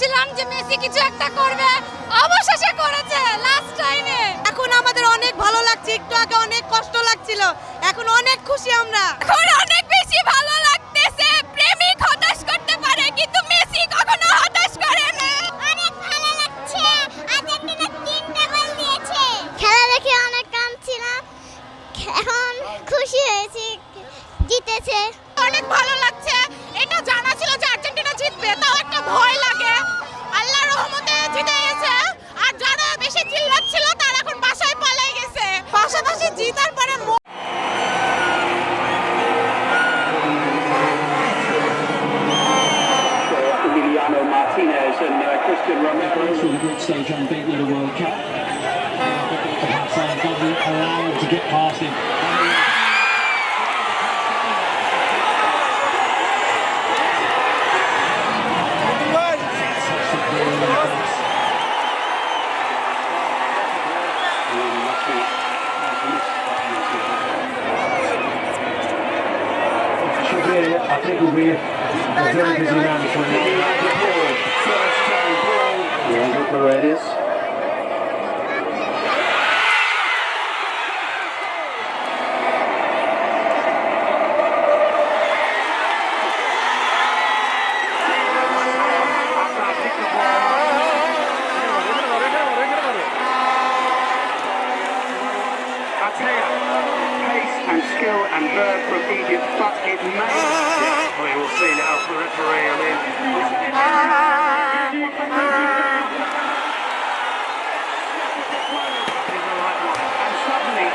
ভাবছিলাম যে মেসি কিছু একটা করবে, অবশেষে করেছে লাস্ট টাইমে। এখন আমাদের অনেক ভালো লাগছে, একটু আগে অনেক কষ্ট লাগছিল, এখন অনেক খুশি আমরা। এখন অনেক বেশি ভালো লাগতেছে। প্রেমিক হতাশ করতে পারে কিন্তু মেসি কখনো হতাশ করে না। অনেক ভালো লাগছে, আর্জেন্টিনা 3টা গোল দিয়েছে। খেলা দেখে অনেক কাঁদছিলাম, এখন খুশি হয়েছি জিতেছে। অনেক ভালো লাগছে। এটা জানা ছিল যে আর্জেন্টিনা জিতবে, তাও একটা ভয় লাগে। আল্লাহর রহমতে জিতে গেছে। আর যারা বেশি চিল্লাচ্ছিল তারা এখন বাসায় পালিয়ে গেছে। পাশাপাশি জিতার পরে Emiliano Martinez and Christian Romero. To the group stage unbeaten in the World Cup. Hassan doesn't allow him to get past him. I think we'll be a very busy man for First time ball. Leandro Paredes. Pace and skill and verve from Egypt, but it may. We will see now for referee. I mean, and suddenly,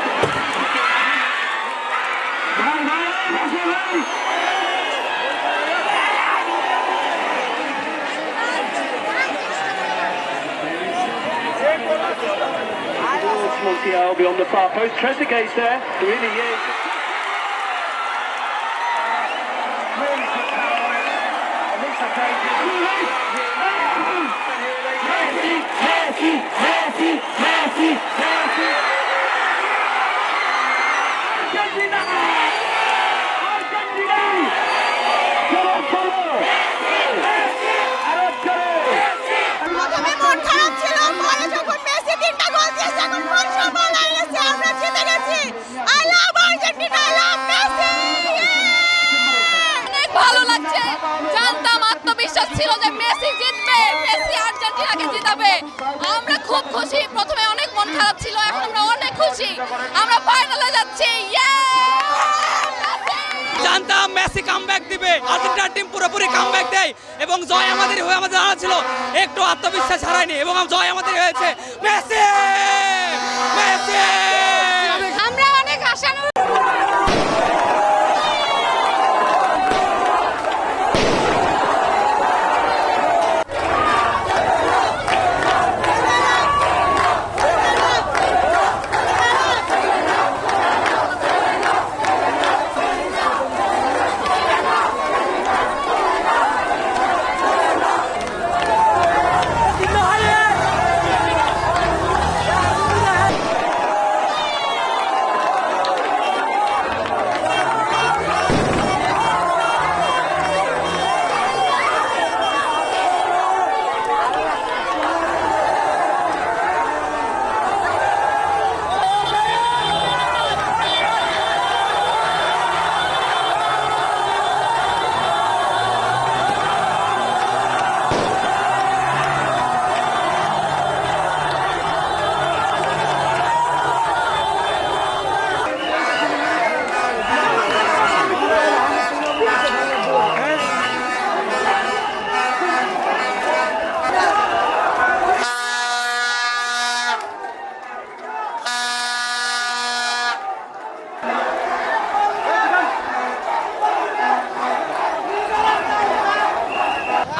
Montiel beyond the far post. Trezeguet's there. Really is. Really good power. Elisa Davis. Messi. Argentina! প্রথমে মন খারাপ ছিল, পরে যখন Messi 3টা গোল দিয়েছে এখন মন সব ভালো হয়ে গেছে, আমরা জিতে গেছি। I love Argentina, I love Messi. অনেক ভালো লাগছে। জানতাম, আত্মবিশ্বাস ছিল যে মেসি জিতবে, মেসি আর্জেন্টিনাকে জিতাবে। আমরা খুব খুশি। প্রথমে অনেক মন খারাপ ছিল, এখন আমরা অনেক খুশি। আমরা ফাইনালে যাচ্ছি। জানতাম মেসি কামব্যাক দিবে, আর্জেন্টিনার টিম পুরোপুরি কামব্যাক দেয় এবং জয় আমাদের হয়ে আমাদের জানা ছিল, একটু আত্মবিশ্বাস হারায়নি এবং জয় আমাদের হয়েছে। মেসি আমরা অনেক আশানুরূপ।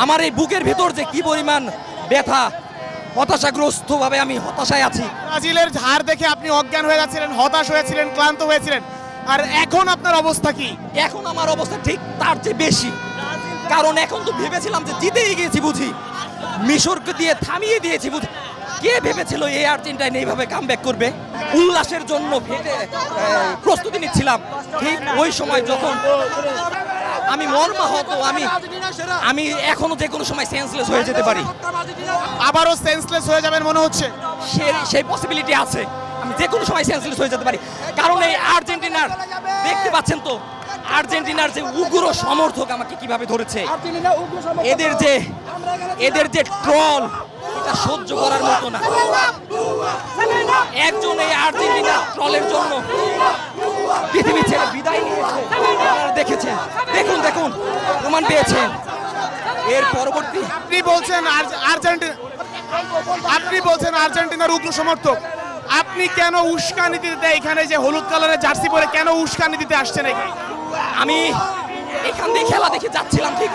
আমার এই বুকের ভিতর যে কি পরিমাণ ব্যথা, হতাশাগ্রস্ত ভাবে আমি হতাশায় আছি। ব্রাজিলের হার দেখে আপনি অজ্ঞান হয়ে যাচ্ছিলেন, হতাশ হয়েছিলেন, ক্লান্ত হয়েছিলেন, আর এখন আপনার অবস্থা কি? এখন আমার অবস্থা ঠিক তার চেয়ে বেশি, কারণ এখন তো ভেবেছিলাম যে জিতেই গিয়েছি বুঝি, মিশরকে দিয়ে থামিয়ে দিয়েছি বুঝি। কে ভেবেছিল এই আর্জেন্টিনা এইভাবে কামব্যাক করবে? উল্লাসের জন্য প্রস্তুতি নিচ্ছিলাম, ঠিক ওই সময় যখন আমি মর্মাহত, আমি এখনো যে কোনো সময় সেন্সলেস হয়ে যেতে পারি। আবারও সেন্সলেস হয়ে যাবেন মনে হচ্ছে। সেই পসিবিলিটি আছে, আমি যে কোনো সময় সেন্সলেস হয়ে যেতে পারি। কারণ এই আর্জেন্টিনার, দেখতে পাচ্ছেন তো আর্জেন্টিনার যে উগ্র সমর্থক আমাকে কিভাবে ধরেছে। এদের যে ট্রল, এটা সহ্য করার মতো না। একজন এই আর্জেন্টিনার ট্রলের জন্য পৃথিবী ছেড়ে বিদায় নিয়েছে। আপনারা দেখেছেন, দেখুন প্রমাণ পেয়েছেন। এর পরবর্তী আপনি বলছেন আর্জেন্টিনার উগ্র সমর্থক, আপনি কেন উস্কানি দিতে এখানে যে হলুদ কালারের জার্সি পরে কেন উস্কানি দিতে আসছেন এখানে? আমি এখান দিয়ে খেলা দেখে যাচ্ছিলাম ঠিক